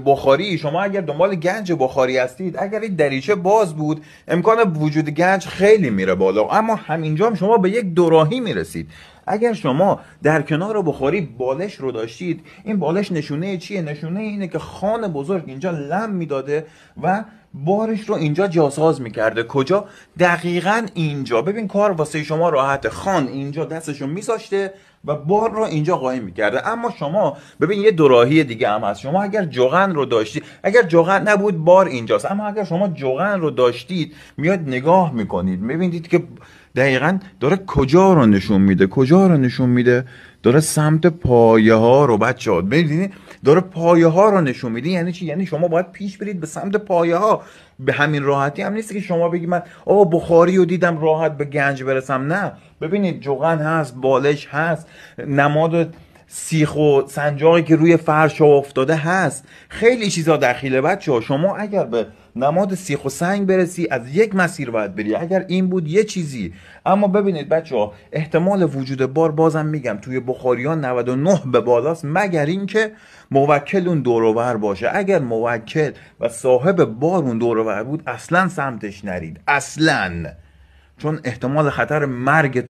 بخاری، شما اگر دنبال گنج بخاری هستید، اگر این دریچه باز بود امکان وجود گنج خیلی میره بالا، اما همینجا هم شما به یک دوراهی میرسید. اگر شما در کنار بخاری بالش رو داشتید، این بالش نشونه چیه؟ نشونه اینه که خان بزرگ اینجا لم میداده و بارش رو اینجا جاساز میکرده. کجا؟ دقیقا اینجا. ببین کار واسه شما راحته، خان اینجا دستشو میذاشته و بار رو اینجا قایم میکرده. اما شما ببین یه دوراهی دیگه هم هست. شما اگر جغن رو داشتید، اگر جغن نبود بار اینجاست، اما اگر شما جغن رو داشتید میاد نگاه میکنید میبینید که دقیقا داره کجا رو نشون میده، کجا رو نشون میده؟ داره سمت پایه ها رو، بچه ها ببینید داره پایه ها رو نشون میده. یعنی چی؟ یعنی شما باید پیش برید به سمت پایه ها. به همین راحتی هم نیست که شما بگید من بخاری رو دیدم راحت به گنج برسم. نه، ببینید جغن هست، بالش هست، نماد سیخ و سنجاقی که روی فرش افتاده هست، خیلی چیزا دخیله بچه ها. شما اگر به نماد سیخ و سنگ برسی از یک مسیر باید بری، اگر این بود یه چیزی. اما ببینید بچه ها، احتمال وجود بار بازم میگم توی بخاریان 99 به بالاست، مگر اینکه موکل اون دوروبر باشه. اگر موکل و صاحب بار اون دوروبر بود اصلا سمتش نرید، اصلا، چون احتمال خطر مرگ